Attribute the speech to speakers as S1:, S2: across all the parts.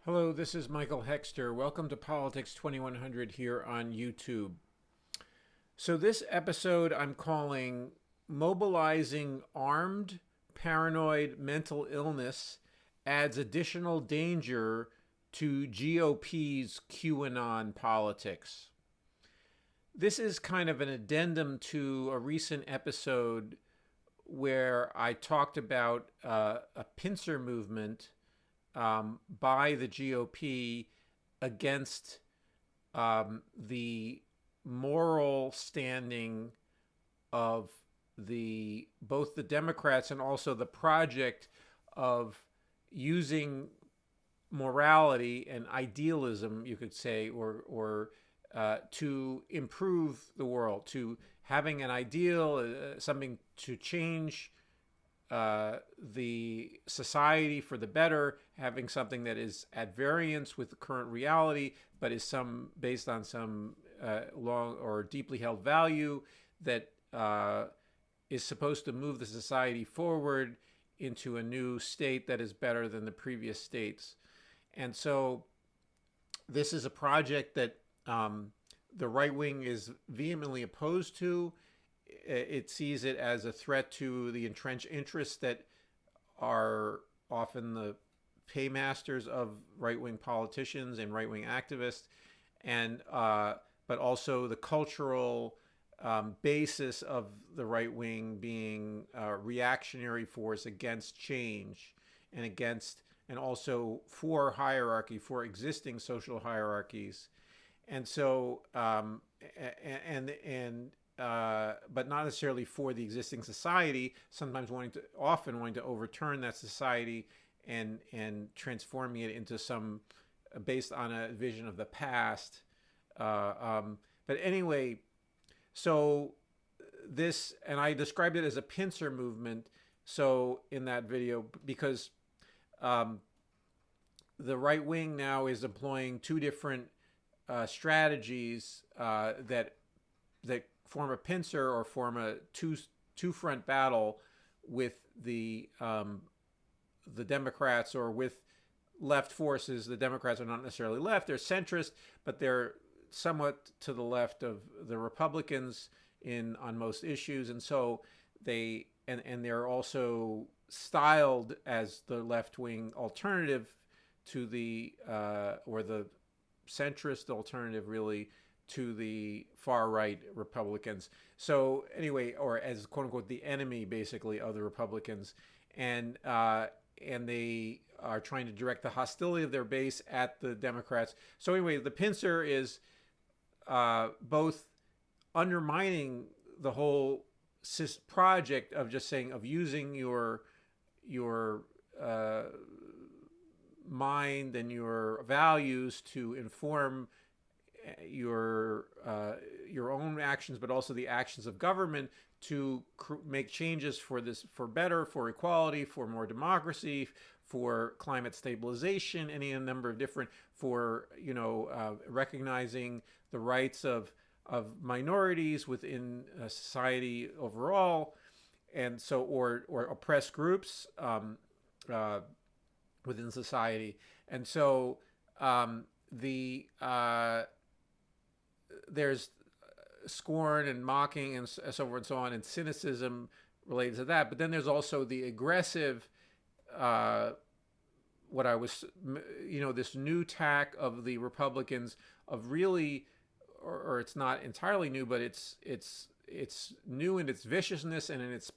S1: Hello, this is Michael Hexter. Welcome to Politics 2100 here on YouTube. So this episode I'm calling Mobilizing Armed Paranoid Mental Illness Adds Additional Danger to GOP's QAnon Politics. This is kind of an addendum to a recent episode where I talked about a pincer movement by the GOP against the moral standing of both the Democrats and also the project of using morality and idealism, you could say, or to improve the world, to having an ideal, something to change the society for the better, having something that is at variance with the current reality, but is based on some long or deeply held value that is supposed to move the society forward into a new state that is better than the previous states. And so this is a project that the right wing is vehemently opposed to. It sees it as a threat to the entrenched interests that are often the paymasters of right-wing politicians and right-wing activists, and but also the cultural basis of the right wing being a reactionary force against change and also for hierarchy, for existing social hierarchies. And so but not necessarily for the existing society, sometimes often wanting to overturn that society and transforming it into some based on a vision of the past. But anyway, so this, and I described it as a pincer movement. So in that video, because the right wing now is employing two different strategies that form a pincer or form a two front battle with the Democrats or with left forces. The Democrats are not necessarily left; they're centrist, but they're somewhat to the left of the Republicans on most issues, and so they're also styled as the left wing alternative to the or the centrist alternative, really, to the far right Republicans. So anyway, or as quote unquote the enemy basically of the Republicans, and they are trying to direct the hostility of their base at the Democrats. So anyway, the pincer is both undermining the whole project of just saying of using your mind and your values to inform your own actions, but also the actions of government to make changes for better, for equality, for more democracy, for climate stabilization, any number of different, for recognizing the rights of minorities within society overall, and so or oppressed groups within society. And so there's scorn and mocking and so forth and so on, and cynicism related to that. But then there's also the aggressive, this new tack of the Republicans of really, or it's not entirely new, but it's new in its viciousness and in its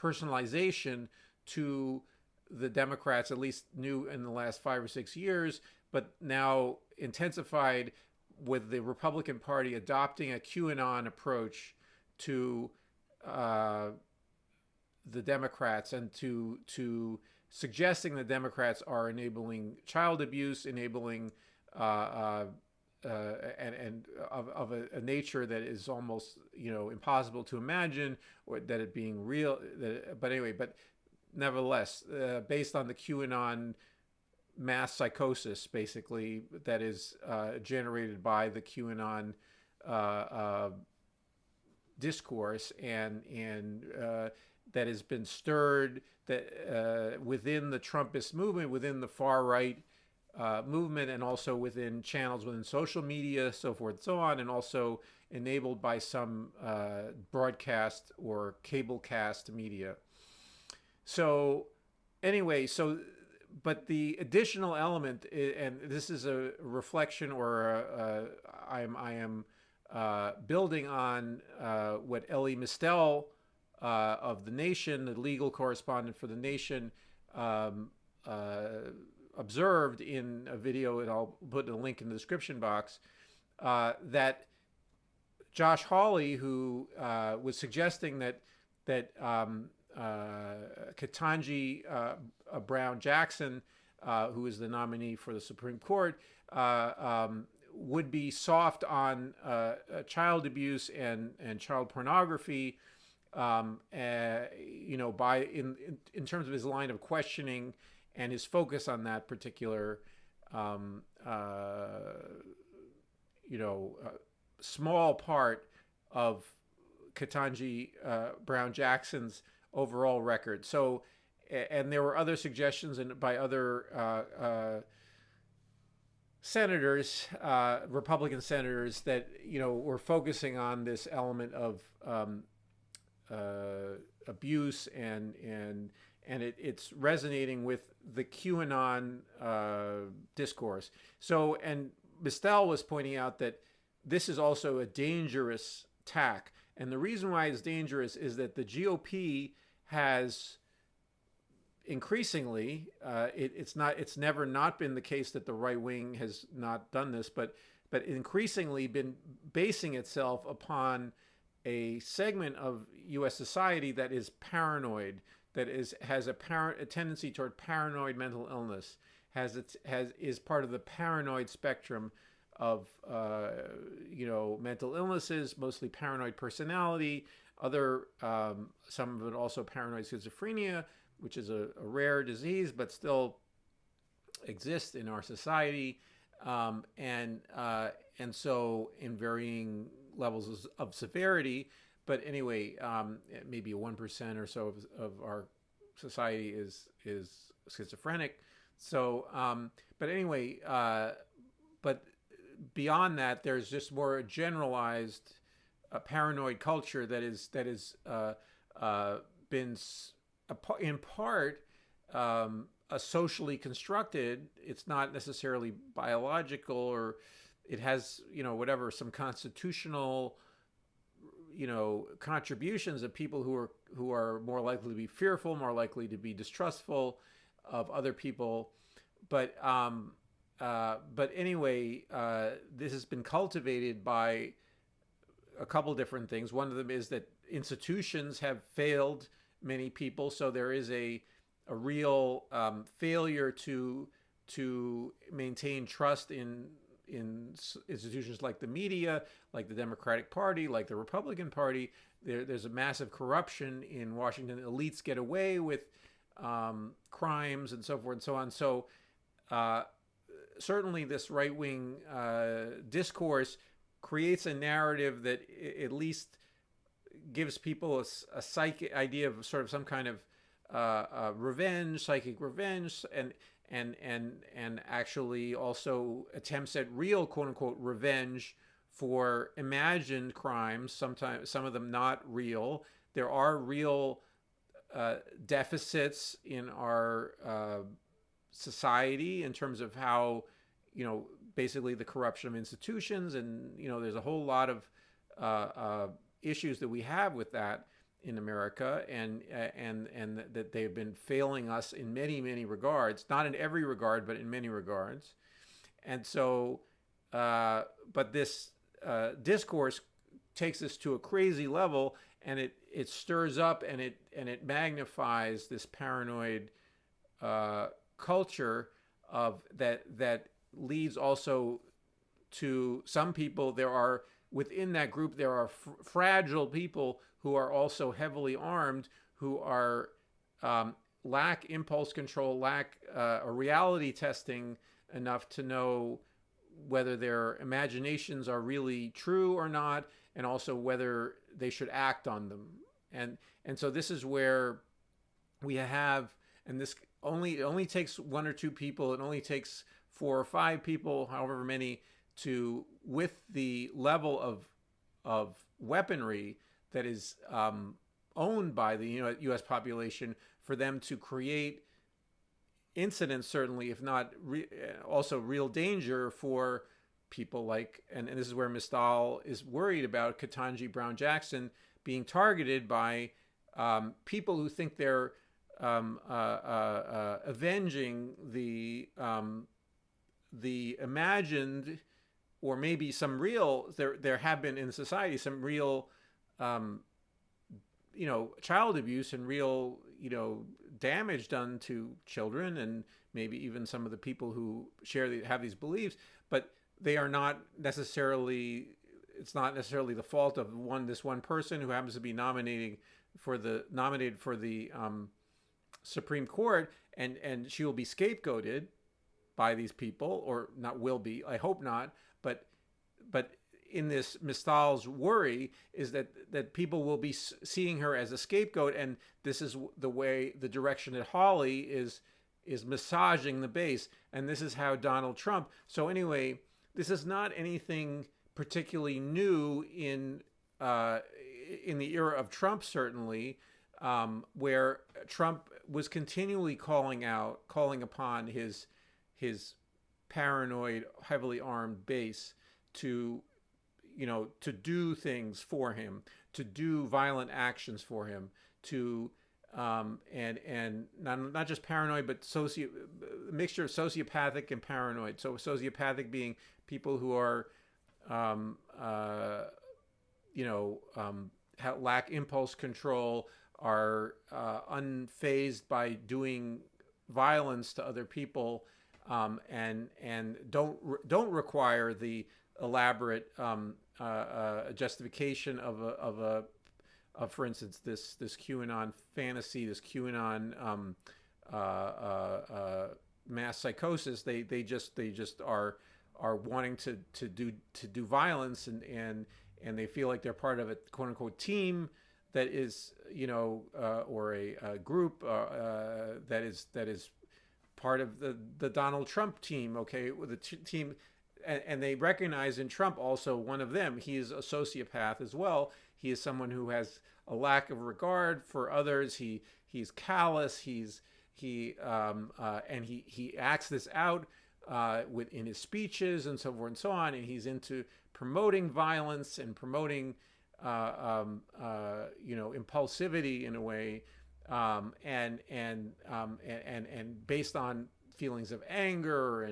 S1: personalization to the Democrats, at least new in the last 5 or 6 years, but now intensified with the Republican Party adopting a QAnon approach to the Democrats and to suggesting the Democrats are enabling child abuse, enabling and of a nature that is almost impossible to imagine, or that it being real. But nevertheless, based on the QAnon mass psychosis, basically, that is generated by the QAnon discourse, and that has been stirred that within the Trumpist movement, within the far right movement, and also within channels within social media, so forth and so on, and also enabled by some broadcast or cablecast media. So anyway, but the additional element, and this is a reflection, or I am building on what Elie Mystal of The Nation, the legal correspondent for The Nation, observed in a video, and I'll put a link in the description box, that Josh Hawley, who was suggesting that Ketanji Brown Jackson, who is the nominee for the Supreme Court, would be soft on child abuse and child pornography, by in terms of his line of questioning and his focus on that particular, small part of Ketanji Brown Jackson's overall record. So, and there were other suggestions by other senators, Republican senators, that were focusing on this element of abuse, and it's resonating with the Q-Anon discourse. So, and Mystal was pointing out that this is also a dangerous tack, and the reason why it's dangerous is that the GOP has increasingly, it's never not been the case that the right wing has not done this, but increasingly been basing itself upon a segment of U.S. society that is paranoid, that has a tendency toward paranoid mental illness, is part of the paranoid spectrum of mental illnesses, mostly paranoid personality, some of it also paranoid schizophrenia, which is a rare disease but still exists in our society, and so in varying levels of severity. But anyway, maybe 1% or so of our society is schizophrenic. So, but anyway, but beyond that, there's just more generalized paranoid culture that is been in part socially constructed. It's not necessarily biological, or it has some constitutional contributions of people who are more likely to be fearful, more likely to be distrustful of other people. But anyway, this has been cultivated by a couple different things. One of them is that institutions have failed many people, so there is a real failure to maintain trust in institutions like the media, like the Democratic Party, like the Republican Party. There's a massive corruption in Washington. Elites get away with crimes and so forth and so on. So certainly this right-wing discourse creates a narrative that at least gives people a psychic idea of sort of some kind of psychic revenge, and actually also attempts at real quote unquote revenge for imagined crimes. Sometimes some of them not real. There are real deficits in our society in terms of how basically the corruption of institutions, and there's a whole lot of issues that we have with that in America, and that they've been failing us in many regards, not in every regard, but in many regards. And so, but this discourse takes us to a crazy level, and it stirs up and it magnifies this paranoid culture of that leads also to some people. Within that group, there are fragile people who are also heavily armed, who are lack impulse control, lack a reality testing enough to know whether their imaginations are really true or not, and also whether they should act on them. And so this is where we have, and this it only takes one or two people. It only takes 4 or 5 people, however many, to with the level of weaponry that is owned by the U.S. population, for them to create incidents, certainly, if not also real danger for people like, and this is where Mystal is worried about Ketanji Brown Jackson being targeted by people who think they're avenging the imagined, or maybe some real, there have been in society some real child abuse and real damage done to children, and maybe even some of the people who have these beliefs, but they are not necessarily, it's not necessarily the fault of this one person who happens to be nominated for the Supreme Court, and she will be scapegoated by these people, or not will be, I hope not, but in this, Mystal's worry is that people will be seeing her as a scapegoat, and this is the direction that Hawley is massaging the base, and this is how Donald Trump. So anyway, this is not anything particularly new in the era of Trump, certainly, where Trump was continually calling upon his paranoid, heavily armed base to do things for him, to do violent actions for him, to and not just paranoid, but mixture of sociopathic and paranoid. So sociopathic being people who are lack impulse control, are unfazed by doing violence to other people, and don't require the elaborate justification of for instance, this QAnon fantasy, this QAnon mass psychosis. They just are wanting to do violence, and they feel like they're part of a quote unquote team that is or a group that is part of the Donald Trump team. Okay, with the team. And they recognize in Trump also one of them. He is a sociopath as well. He is someone who has a lack of regard for others. He's callous. He acts this out in his speeches and so forth and so on. And he's into promoting violence and promoting impulsivity in a way, and based on feelings of anger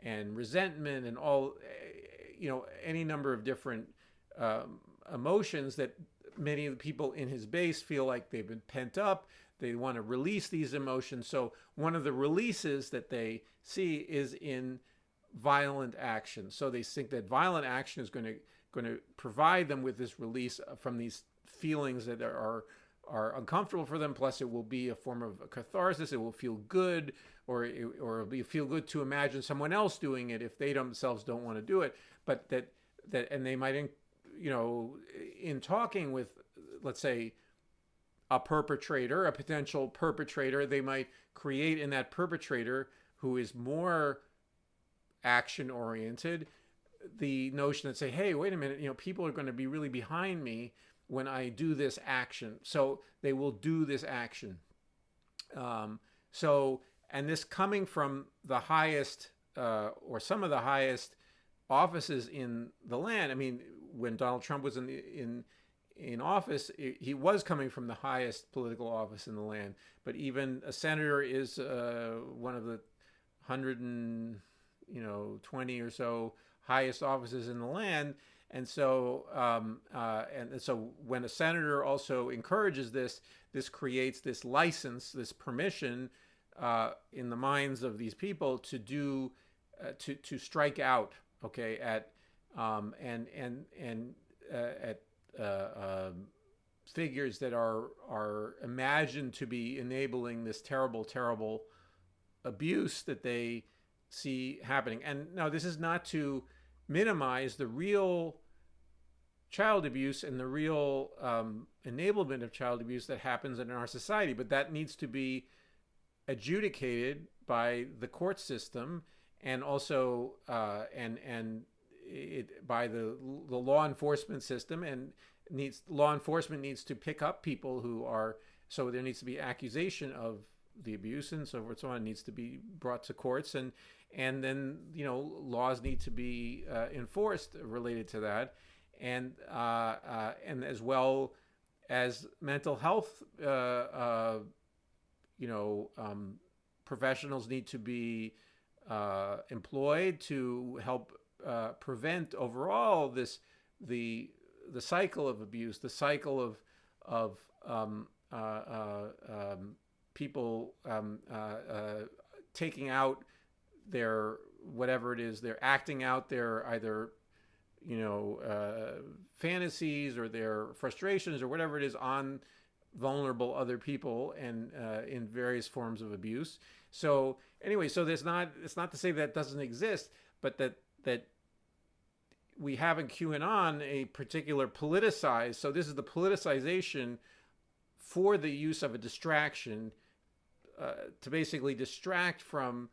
S1: and resentment and all, any number of different emotions that many of the people in his base feel like they've been pent up. They want to release these emotions. So one of the releases that they see is in violent action. So they think that violent action is going to provide them with this release from these feelings that are uncomfortable for them. Plus, it will be a form of catharsis. It will feel good, or it'll feel good to imagine someone else doing it if they themselves don't want to do it. But that and they might, in talking with, let's say, a potential perpetrator, they might create in that perpetrator who is more action oriented the notion that say, hey, wait a minute, people are going to be really behind me when I do this action. So they will do this action. And this coming from the highest or some of the highest offices in the land. I mean, when Donald Trump was in office, he was coming from the highest political office in the land. But even a senator is one of the 120 or so highest offices in the land. And so, so when a senator also encourages this creates this license, this permission in the minds of these people to do, to strike out, okay, at figures that are imagined to be enabling this terrible, terrible abuse that they see happening. And now, this is not to minimize the real child abuse and the real enablement of child abuse that happens in our society, but that needs to be adjudicated by the court system and also and it by the law enforcement system, and law enforcement needs to pick up people who are, so there needs to be accusation of the abuse and so forth, so on, needs to be brought to courts, and then laws need to be enforced related to that, and as well as mental health professionals need to be employed to help prevent overall the cycle of abuse, the cycle of people taking out their whatever it is, they're acting out their either fantasies or their frustrations or whatever it is on vulnerable other people, and in various forms of abuse. So anyway, so it's not to say that doesn't exist, but that we have in QAnon a particular politicized. So this is the politicization for the use of a distraction to basically distract from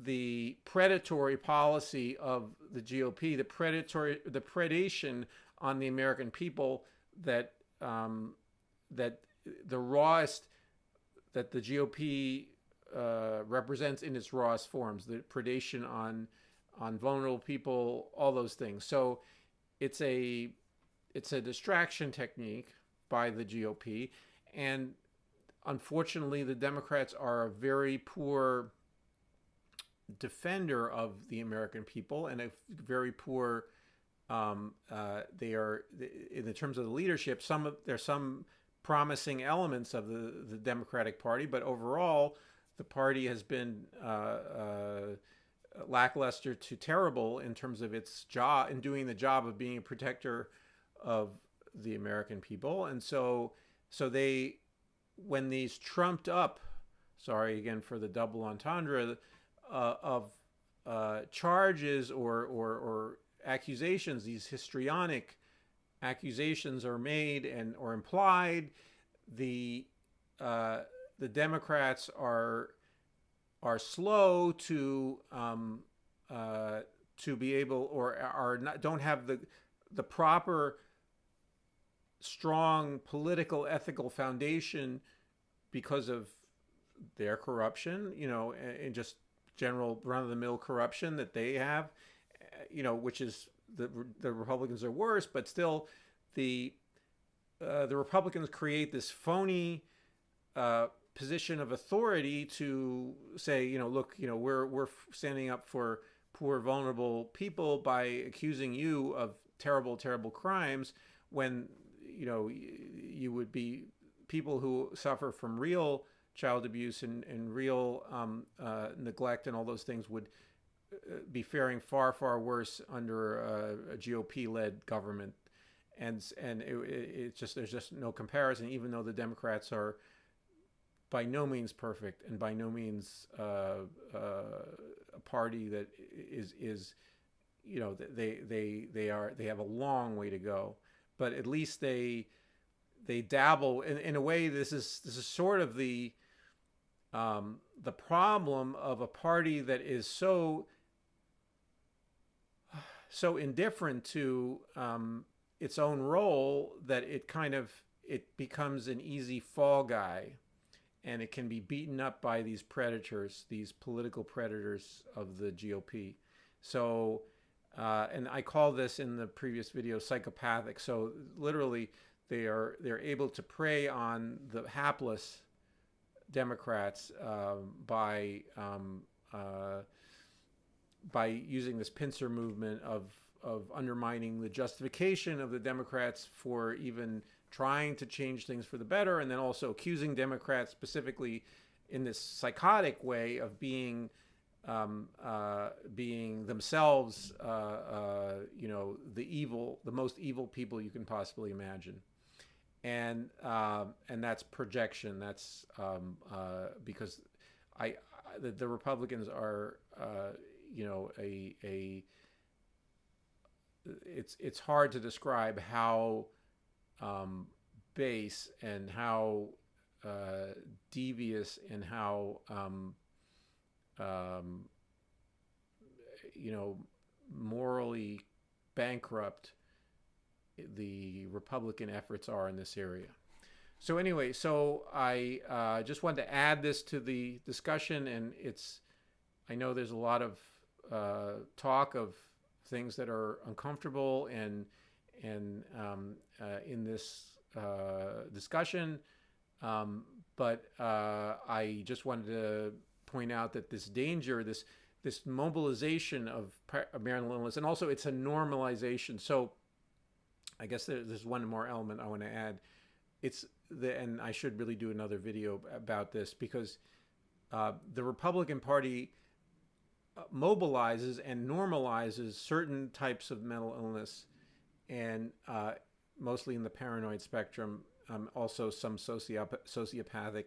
S1: the predatory policy of the GOP, the predation on the American people that that the rawest that the GOP represents in its rawest forms, the predation on vulnerable people, all those things. So it's a distraction technique by the GOP, and unfortunately, the Democrats are a very poor defender of the American people, and a very poor. They are, in the terms of the leadership. There's some promising elements of the Democratic Party, but overall, the party has been lackluster to terrible in terms of its job, in doing the job of being a protector of the American people. And so they, when these trumped up, sorry again for the double entendre, of charges or accusations, these histrionic accusations are made or implied, the Democrats are slow to be able, or are not, don't have the proper strong political ethical foundation because of their corruption, and just general run-of-the-mill corruption that they have, which is the Republicans are worse, but still the Republicans create this phony position of authority to say, look, we're standing up for poor, vulnerable people by accusing you of terrible, terrible crimes, when you would be people who suffer from real child abuse and real neglect and all those things would be faring far, far worse under a GOP-led government, and it's just, there's just no comparison. Even though the Democrats are by no means perfect, and by no means a party that is they have a long way to go, but at least they dabble in a way. This is sort of the problem of a party that is so indifferent to its own role that it becomes an easy fall guy, and it can be beaten up by these predators, these political predators of the GOP. So, and I call this in the previous video psychopathic. So literally, they're able to prey on the hapless Democrats by using this pincer movement of undermining the justification of the Democrats for even trying to change things for the better, and then also accusing Democrats specifically in this psychotic way of being themselves, the most evil people you can possibly imagine, and that's projection. That's because the Republicans are, it's hard to describe how base and how devious and how morally bankrupt the Republican efforts are in this area. So anyway, so I just wanted to add this to the discussion, and I know there's a lot of talk of things that are uncomfortable and in this discussion, but I just wanted to point out that this danger, this mobilization of marital illness, and also it's a normalization. So I guess there's one more element I want to add. And I should really do another video about this, because the Republican Party mobilizes and normalizes certain types of mental illness, and mostly in the paranoid spectrum, also some sociopathic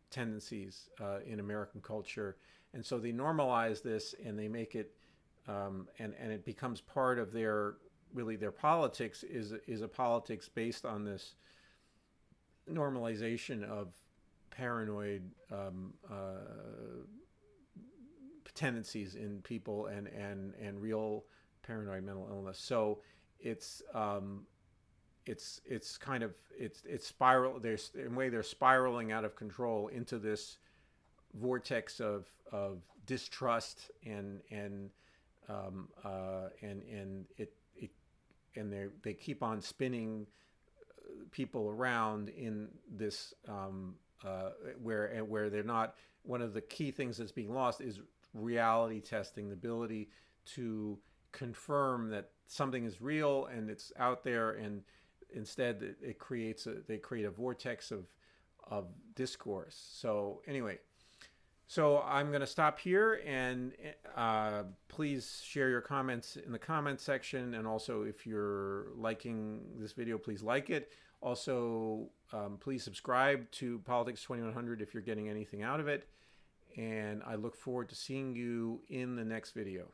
S1: tendencies in American culture. And so they normalize this, and they make it, and it becomes part of their politics is a politics based on this normalization of paranoid tendencies in people and real paranoid mental illness. So it's spiral. They're spiraling out of control into this vortex of distrust and they keep on spinning people around in this where they're not. One of the key things that's being lost is reality testing, the ability to confirm that something is real and it's out there, and instead they create a vortex of discourse. So anyway, so I'm going to stop here, and please share your comments in the comment section. And also, if you're liking this video, please like it. Also, please subscribe to Politics 2100 if you're getting anything out of it. And I look forward to seeing you in the next video.